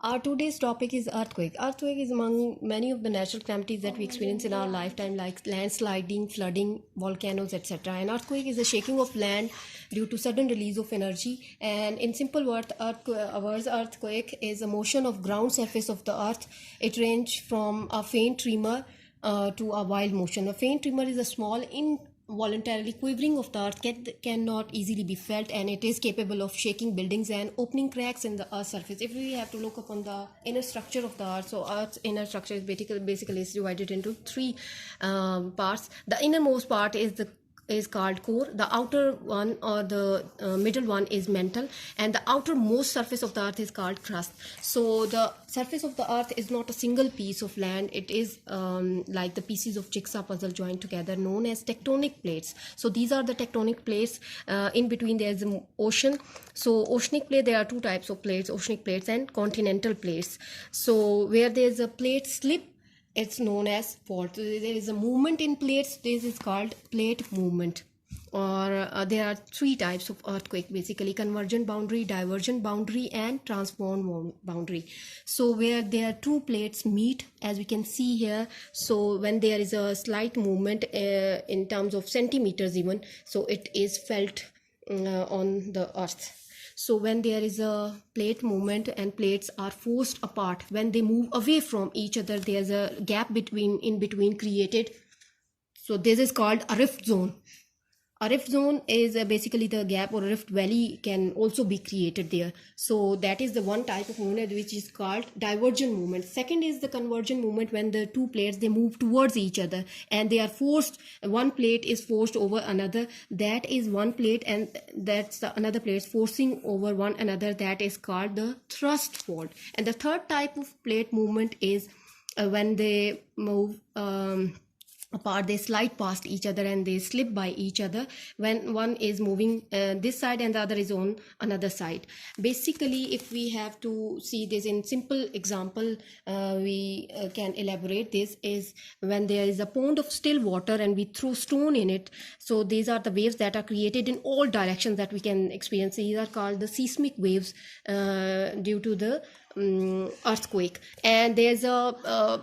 Our today's topic is earthquake. Earthquake is among many of the natural calamities that we experience in our lifetime, like landsliding, flooding, volcanoes, etc. An earthquake is a shaking of land due to sudden release of energy. And in simple words, earthquake is a motion of ground surface of the earth. It ranges from a faint tremor to a wild motion. A faint tremor is a small involuntarily quivering of the earth cannot easily be felt, and it is capable of shaking buildings and opening cracks in the earth's surface. If we have to look upon the inner structure of the earth, so earth's inner structure is basically is divided into three parts. The innermost part is called core, the outer one or the middle one is mantle, and the outermost surface of the earth is called crust. So the surface of the earth is not a single piece of land, it is like the pieces of jigsaw puzzle joined together, known as tectonic plates. So these are the tectonic plates. In between there is an ocean. So oceanic plate, there are two types of plates, oceanic plates and continental plates. So where there is a plate slip, it's known as fault. So there is a movement in plates, this is called plate movement. Or there are three types of earthquake, basically: convergent boundary, divergent boundary, and transform boundary. So where there are two plates meet, as we can see here, so when there is a slight movement in terms of centimeters even, so it is felt on the earth. So when there is a plate movement and plates are forced apart, when they move away from each other, there's a gap in between created. So this is called a rift zone. A rift zone is basically the gap, or a rift valley can also be created there. So that is the one type of movement which is called divergent movement. Second is the convergent movement, when the two plates, they move towards each other and they are forced, one plate is forced over another, that is one plate, and that's the another plate forcing over one another, that is called the thrust fault. And the third type of plate movement is when they move apart, they slide past each other and they slip by each other, when one is moving this side and the other is on another side. Basically, if we have to see this in simple example, we can elaborate this, is when there is a pond of still water and we throw stone in it. So these are the waves that are created in all directions that we can experience. These are called the seismic waves due to the earthquake. And there's a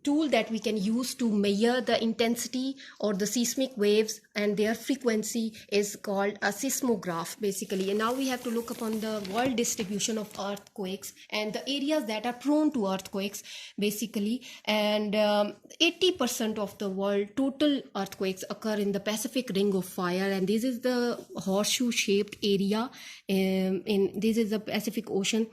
tool that we can use to measure the intensity or the seismic waves and their frequency is called a seismograph, basically. And now we have to look upon the world distribution of earthquakes and the areas that are prone to earthquakes, basically. And 80% of the world total earthquakes occur in the Pacific Ring of Fire, and this is the horseshoe shaped area in this is the Pacific Ocean,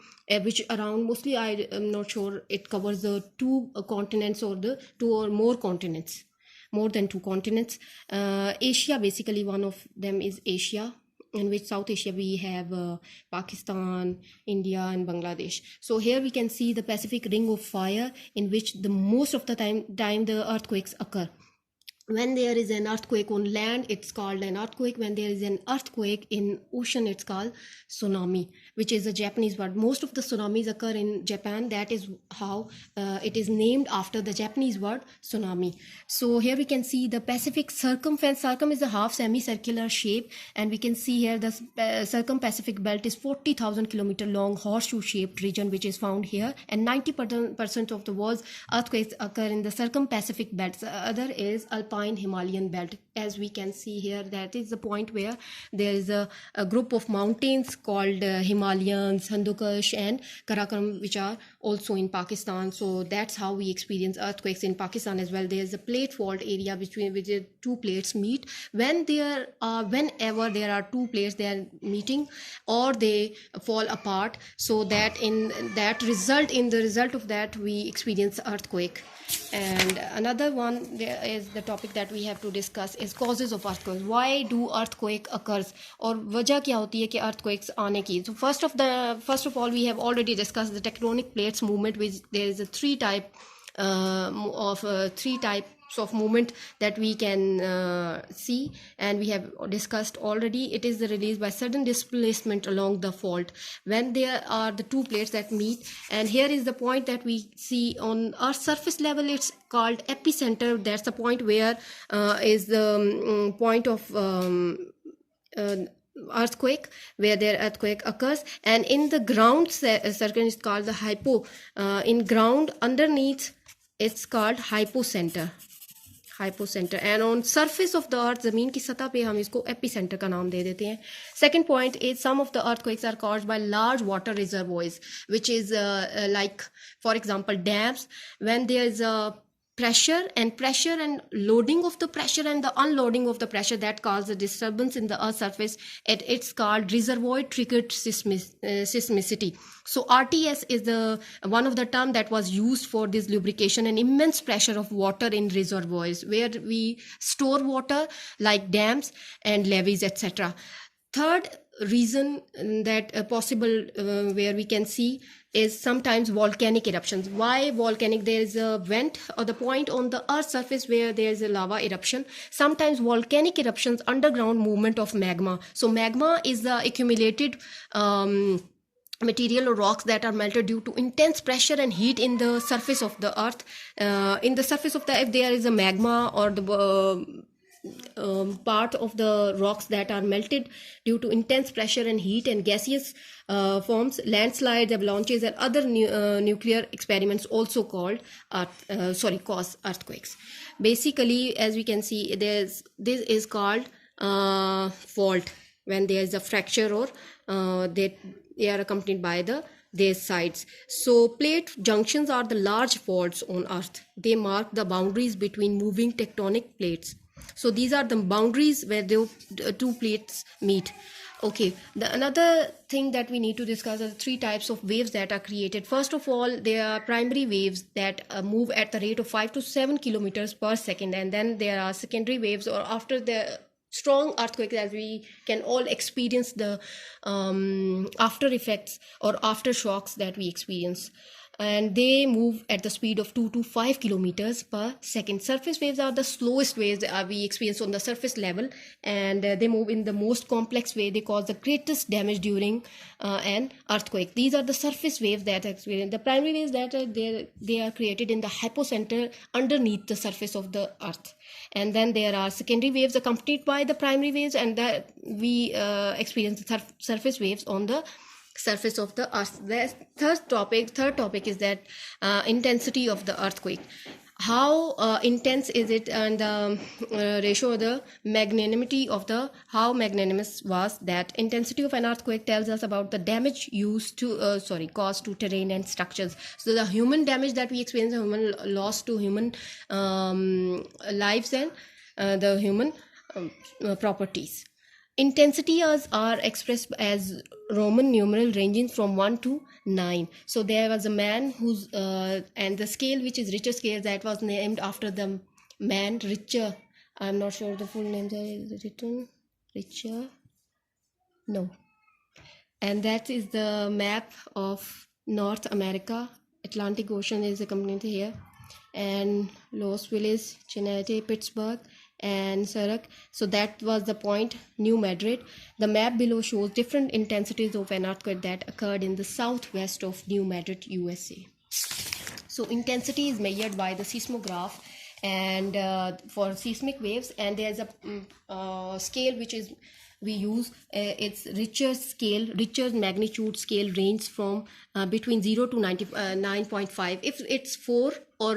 which around, mostly I am not sure, it covers the two continents or the two or more continents, more than two continents. Asia, basically one of them is Asia, in which South Asia we have Pakistan, India and Bangladesh. So here we can see the Pacific Ring of Fire, in which the most of the time the earthquakes occur. When there is an earthquake on land, it's called an earthquake. When there is an earthquake in ocean, it's called tsunami, which is a Japanese word. Most of the tsunamis occur in Japan. That is how it is named after the Japanese word tsunami. So here we can see the Pacific circumference. Circum is a half semicircular shape, and we can see here the circum-Pacific belt is 40,000 kilometer long horseshoe shaped region, which is found here, and 90% of the world's earthquakes occur in the circum-Pacific belt. The other is alpine Himalayan belt. As we can see here, that is the point where there is a group of mountains called Himalayas, Hindu Kush and Karakoram, which are also in Pakistan. So that's how we experience earthquakes in Pakistan as well. There is a plate fault area between which the two plates meet. Whenever there are two plates, they are meeting or they fall apart, so that in the result of that we experience earthquake. And another one, there is the topic that we have to discuss is causes of earthquakes. Why do earthquake occurs, or वजह क्या होती है कि earthquakes आने की? So first of all, we have already discussed the tectonic plates movement, which there is a three types of movement that we can see, and we have discussed already. It is the release by sudden displacement along the fault when there are the two plates that meet. And here is the point that we see on Earth's surface level. It's called epicenter. That's the point where is the point of earthquake, where their earthquake occurs, and in the ground circle is called the hypo. In ground underneath, it's called hypocenter. Hypocentre and on surface of the earth जमीन की सतह पे हम इसको epicentre का नाम दे देते हैं. Second point is some of the earthquakes are caused by large water reservoirs which is like for example dams when there is a pressure and loading of the pressure and the unloading of the pressure that causes a disturbance in the earth's surface, and it's called reservoir triggered seismicity. So RTS is the one of the term that was used for this lubrication and immense pressure of water in reservoirs where we store water like dams and levees, etc. Third reason that possible where we can see is sometimes volcanic eruptions. Why volcanic? There is a vent or the point on the earth's surface where there is a lava eruption. Sometimes volcanic eruptions, underground movement of magma. So magma is the accumulated material or rocks that are melted due to intense pressure and heat in the surface of the earth. In the surface of the earth, there is a magma or the part of the rocks that are melted due to intense pressure and heat and gaseous forms. Landslides, avalanches, and other nuclear experiments also cause earthquakes. Basically, as we can see, this is called fault when there is a fracture or they are accompanied by their sides. So plate junctions are the large faults on earth. They mark the boundaries between moving tectonic plates. So these are the boundaries where the two plates meet. Okay, another thing that we need to discuss are the three types of waves that are created. First of all, there are primary waves that move at the rate of 5 to 7 kilometers per second, and then there are secondary waves, or after the strong earthquake, as we can all experience the after effects or aftershocks that we experience, and they move at the speed of 2 to 5 kilometers per second. Surface waves are the slowest waves we experience on the surface level, and they move in the most complex way. They cause the greatest damage during an earthquake. These are the surface waves that are experienced. The primary waves that are there, they are created in the hypocenter underneath the surface of the earth, and then there are secondary waves accompanied by the primary waves, and that we experience the surface waves on the surface of the earth. The third topic is that intensity of the earthquake. How intense is it, and the ratio of the magnanimity of the how magnanimous was that intensity of an earthquake tells us about the damage caused to terrain and structures. So the human damage that we experience, the human loss to human lives and the human properties. Intensities are expressed as Roman numeral ranging from 1 to 9. So there was a man who's and the scale, which is Richter scale, that was named after the man Richter. I'm not sure the full name there is written. Richter. No. And that is the map of North America. Atlantic Ocean is accompanied here, and Los Feliz, Cincinnati, Pittsburgh, and Zurich. So that was the point, New Madrid. The map below shows different intensities of an earthquake that occurred in the southwest of New Madrid, USA. So intensity is measured by the seismograph and for seismic waves, and there's a scale which is we use. It's Richter's scale. Richter's magnitude scale ranges from between 0 to 9.5. If it's 4 or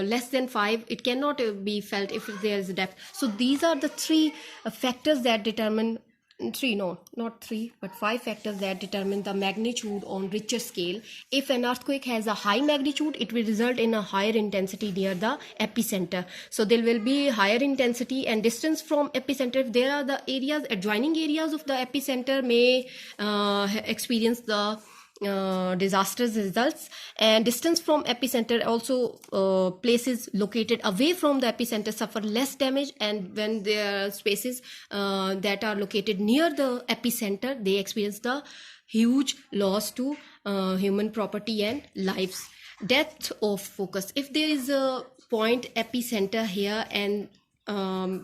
less than 5, it cannot be felt if there is a depth. So these are the three factors that determine not three, but 5 factors that determine the magnitude on Richter scale. If an earthquake has a high magnitude, it will result in a higher intensity near the epicenter. So there will be higher intensity, and distance from epicenter, if there are the areas, adjoining areas of the epicenter may experience the disastrous results, and distance from epicenter also places located away from the epicenter suffer less damage, and when there are spaces that are located near the epicenter, they experience the huge loss to human property and lives. Depth of focus. If there is a point epicenter here, and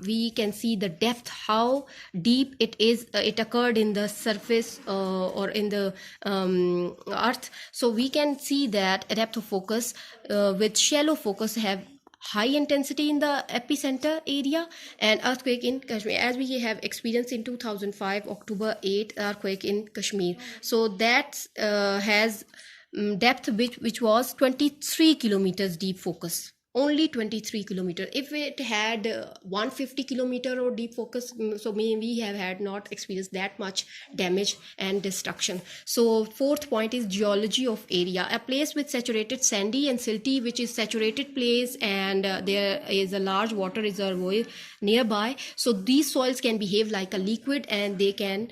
we can see the depth, how deep it is, it occurred in the surface or in the earth. So we can see that a depth of focus with shallow focus have high intensity in the epicenter area, and earthquake in Kashmir, as we have experienced in 2005 October 8 earthquake in Kashmir. So that has depth which was 23 kilometers deep focus, only 23 kilometer. If it had 150 kilometer or deep focus, so we have had not experienced that much damage and destruction. So fourth point is geology of area, a place with saturated sandy and silty, which is saturated place, and there is a large water reservoir nearby. So these soils can behave like a liquid, and they can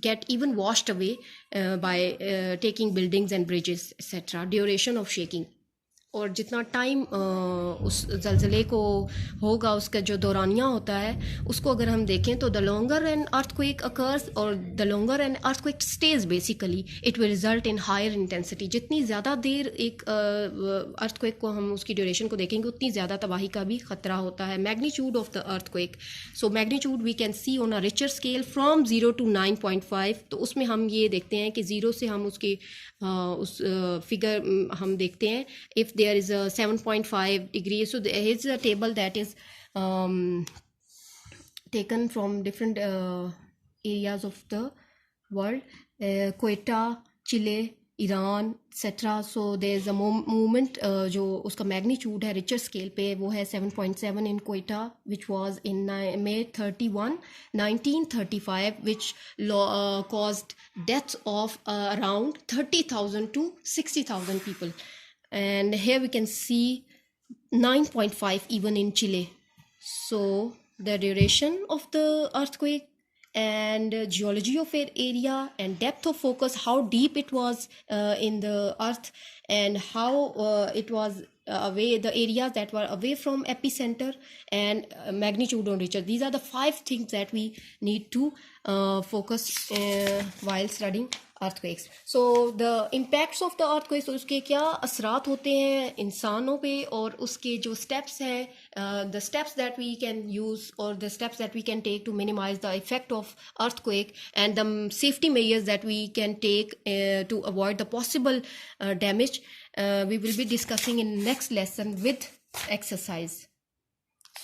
get even washed away by taking buildings and bridges, etc. Duration of shaking, और जितना time उस ज़लज़ले को होगा, उसका जो दौरानिया होता है, उसको अगर हम देखें तो the longer an earthquake occurs और the longer an earthquake stage, basically it will result in higher intensity. जितनी ज़्यादा देर एक अर्थक्वेक को हम उसकी ड्यूरेशन को देखेंगे, उतनी ज़्यादा तबाही का भी ख़तरा होता है. Magnitude of the earthquake, so magnitude we can see on a Richter scale from 0 to 9.5. तो उसमें हम ये देखते हैं कि 0 से हम उसकी उस फिगर हम देखते हैं. If there is a 7.5 degrees, so there is a table that is taken from different areas of the world, Quetta, Chile, Iran, etc. So there is a movement जो उसका magnitude है richer scale पे, वो है 7.7 in Quetta, which was in May 31, 1935, which caused deaths of around 30,000 to 60,000 people. And here we can see 9.5 even in Chile. So the duration of the earthquake and geology of area and depth of focus, how deep it was in the earth, and how it was away, the areas that were away from epicenter, and magnitude on Richter. These are the 5 things that we need to focus while studying earthquakes. So the impacts of the earthquakes, तो उसके क्या असरात होते हैं इंसानों पे, और उसके जो steps हैं, the steps that we can use or the steps that we can take to minimize the effect of earthquake, and the safety measures that we can take to avoid the possible damage, we will be discussing in next lesson with exercise.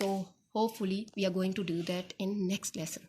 So hopefully we are going to do that in next lesson.